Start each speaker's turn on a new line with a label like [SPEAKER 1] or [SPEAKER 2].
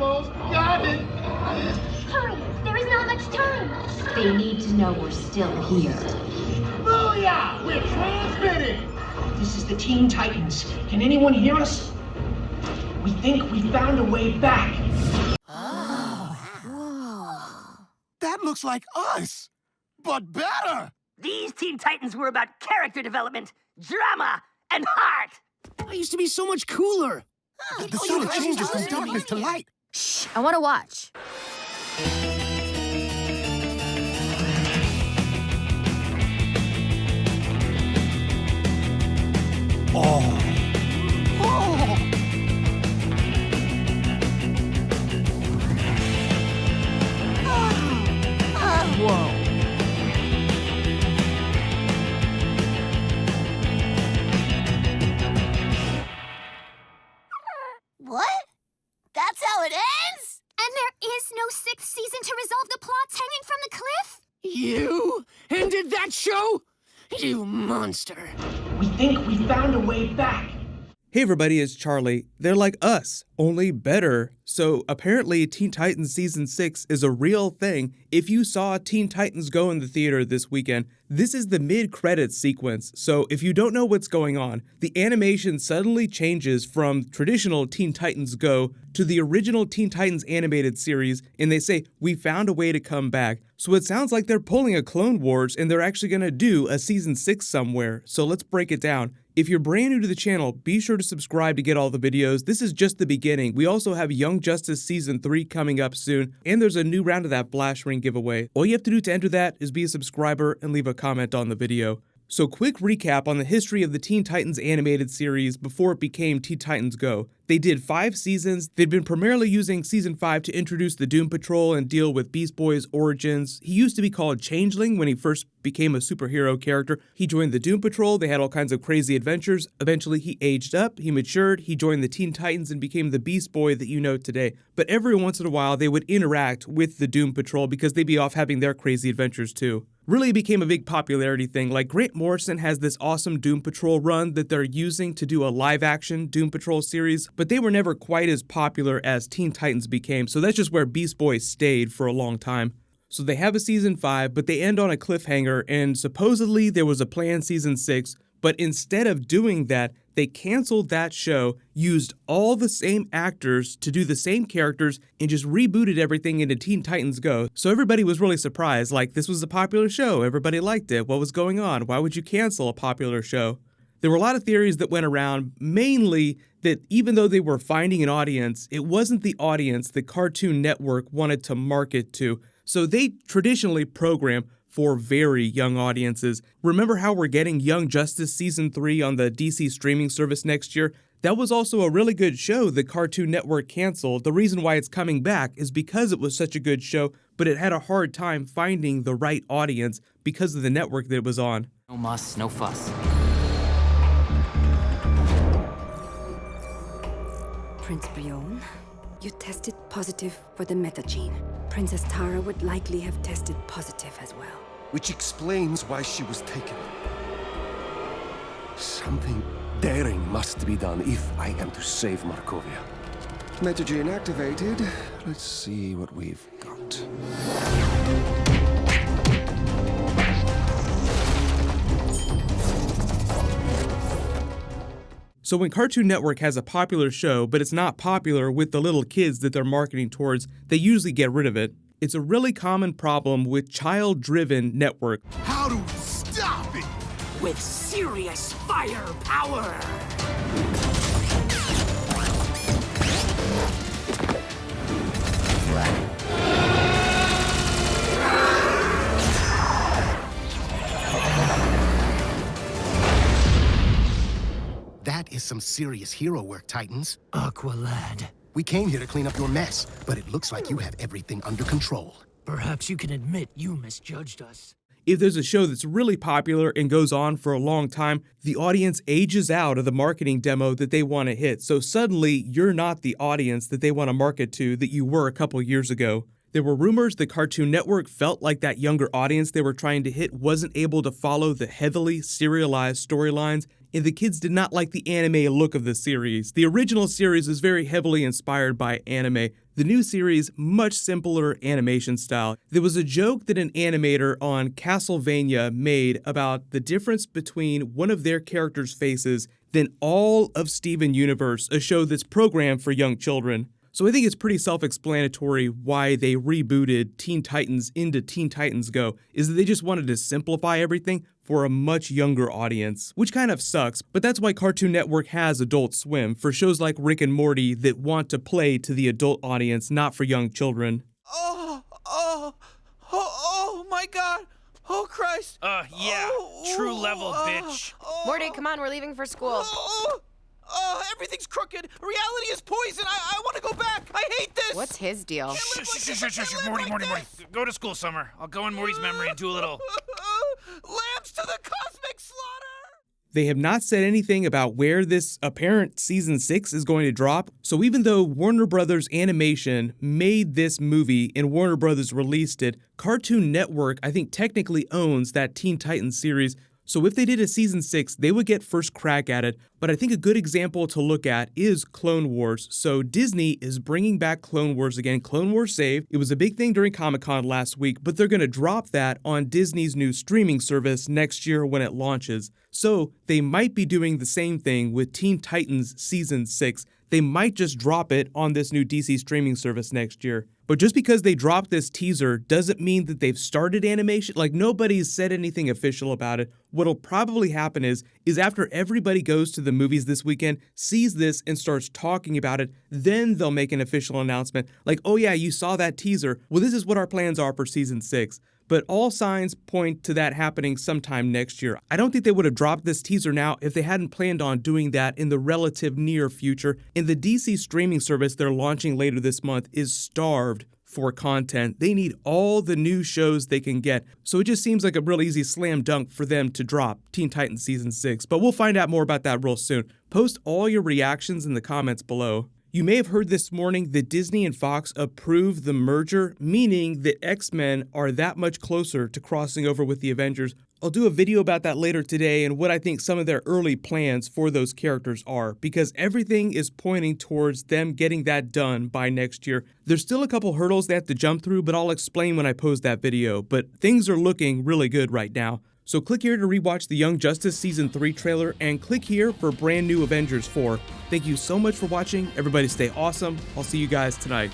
[SPEAKER 1] almost got it.
[SPEAKER 2] Hurry! There is not much time. They need to know we're still here.
[SPEAKER 1] Booyah! We're transmitting. This is the Teen Titans. Can anyone hear us? We think we found a way back.
[SPEAKER 3] That looks like us, but better!
[SPEAKER 4] These Teen Titans were about character development, drama, and heart!
[SPEAKER 3] I used to be so much cooler. The sun changes from darkness to light.
[SPEAKER 5] Shh, I want to watch.
[SPEAKER 3] Oh. Oh.
[SPEAKER 5] Whoa.
[SPEAKER 6] What? That's how it ends?
[SPEAKER 2] And there is no sixth season to resolve the plots hanging from the cliff?
[SPEAKER 3] You ended that show? You monster.
[SPEAKER 1] We think we found a way back.
[SPEAKER 7] Hey everybody, it's Charlie. They're like us, only better. So apparently Teen Titans Season 6 is a real thing. If you saw Teen Titans Go in the theater this weekend, this is the mid-credits sequence. So if you don't know what's going on, the animation suddenly changes from traditional Teen Titans Go to the original Teen Titans animated series, and they say, we found a way to come back. So it sounds like they're pulling a Clone Wars and they're actually gonna do a Season 6 somewhere. So let's break it down. If you're brand new to the channel, be sure to subscribe to get all the videos. This is just the beginning. We also have Young Justice Season 3 coming up soon, and there's a new round of that Flash Ring giveaway. All you have to do to enter that is be a subscriber and leave a comment on the video. So quick recap on the history of the Teen Titans animated series before it became Teen Titans Go. They did 5 seasons. They'd been primarily using Season 5 to introduce the Doom Patrol and deal with Beast Boy's origins. He used to be called Changeling when he first became a superhero character. He joined the Doom Patrol, they had all kinds of crazy adventures. Eventually he aged up, he matured, he joined the Teen Titans and became the Beast Boy that you know today. But every once in a while they would interact with the Doom Patrol because they'd be off having their crazy adventures too. Really became a big popularity thing. Like Grant Morrison has this awesome Doom Patrol run that they're using to do a live-action Doom Patrol series, but they were never quite as popular as Teen Titans became, so that's just where Beast Boy stayed for a long time. So they have a Season 5, but they end on a cliffhanger, and supposedly there was a planned Season 6, but instead of doing that, they canceled that show, used all the same actors to do the same characters, and just rebooted everything into Teen Titans Go. So everybody was really surprised, like this was a popular show, everybody liked it, what was going on, why would you cancel a popular show? There were a lot of theories that went around, mainly that even though they were finding an audience, it wasn't the audience that Cartoon Network wanted to market to. So they traditionally program for very young audiences. Remember how we're getting Young Justice Season 3 on the DC streaming service next year? That was also a really good show that Cartoon Network canceled. The reason why it's coming back is because it was such a good show, but it had a hard time finding the right audience because of the network that it was on.
[SPEAKER 8] No muss, no fuss.
[SPEAKER 9] Prince Brion, you tested positive for the metagene. Princess Tara would likely have tested positive as well.
[SPEAKER 3] Which explains why she was taken. Something daring must be done if I am to save Markovia. Metagene activated. Let's see what we've got.
[SPEAKER 7] So when Cartoon Network has a popular show, but it's not popular with the little kids that they're marketing towards, they usually get rid of it. It's a really common problem with child-driven network.
[SPEAKER 3] How do we stop it?
[SPEAKER 4] With serious firepower!
[SPEAKER 3] That is some serious hero work, Titans.
[SPEAKER 10] Aqualad,
[SPEAKER 3] We came here to clean up your mess, but it looks like you have everything under control.
[SPEAKER 10] perhaps you can admit you misjudged us.
[SPEAKER 7] If there's a show that's really popular and goes on for a long time, the audience ages out of the marketing demo that they want to hit. So suddenly, you're not the audience that they want to market to that you were a couple years ago. There were rumors that Cartoon Network felt like that younger audience they were trying to hit wasn't able to follow the heavily serialized storylines and the kids did not like the anime look of the series. The original series is very heavily inspired by anime. The new series, much simpler animation style. There was a joke that an animator on Castlevania made about the difference between one of their characters' faces than all of Steven Universe, a show that's programmed for young children. So I think it's pretty self-explanatory why they rebooted Teen Titans into Teen Titans Go, is that they just wanted to simplify everything for a much younger audience, which kind of sucks, but that's why Cartoon Network has Adult Swim, for shows like Rick and Morty that want to play to the adult audience, not for young children.
[SPEAKER 8] Oh my God! Oh Christ!
[SPEAKER 11] Yeah, true level, bitch.
[SPEAKER 5] Morty, come on, we're leaving for school.
[SPEAKER 8] Everything's crooked. Reality is poison. I want to go back. I hate this.
[SPEAKER 5] What's his deal?
[SPEAKER 11] Shush, Morty. Go to school, Summer. I'll go in Morty's memory and do a little...
[SPEAKER 8] Lambs to the cosmic slaughter!
[SPEAKER 7] They have not said anything about where this apparent season 6 is going to drop. So even though Warner Brothers Animation made this movie and Warner Brothers released it, Cartoon Network, I think, technically owns that Teen Titans series. So if they did a season 6, they would get first crack at it. But I think a good example to look at is Clone Wars. So Disney is bringing back Clone Wars again. Clone Wars saved. It was a big thing during Comic-Con last week, but they're going to drop that on Disney's new streaming service next year when it launches. So they might be doing the same thing with Teen Titans season 6. They might just drop it on this new DC streaming service next year. But just because they dropped this teaser doesn't mean that they've started animation. Like, nobody's said anything official about it. What'll probably happen is after everybody goes to the movies this weekend, sees this and starts talking about it, then they'll make an official announcement. Like, oh yeah, you saw that teaser. Well, this is what our plans are for season 6. But all signs point to that happening sometime next year. I don't think they would have dropped this teaser now if they hadn't planned on doing that in the relative near future. And the DC streaming service they're launching later this month is starved for content. They need all the new shows they can get. So it just seems like a real easy slam dunk for them to drop Teen Titans Season 6. But we'll find out more about that real soon. Post all your reactions in the comments below. You may have heard this morning that Disney and Fox approved the merger, meaning that X-Men are that much closer to crossing over with the Avengers. I'll do a video about that later today and what I think some of their early plans for those characters are, because everything is pointing towards them getting that done by next year. There's still a couple hurdles they have to jump through, but I'll explain when I post that video. But things are looking really good right now. So click here to rewatch the Young Justice Season 3 trailer, and click here for brand new Avengers 4. Thank you so much for watching. Everybody stay awesome. I'll see you guys tonight.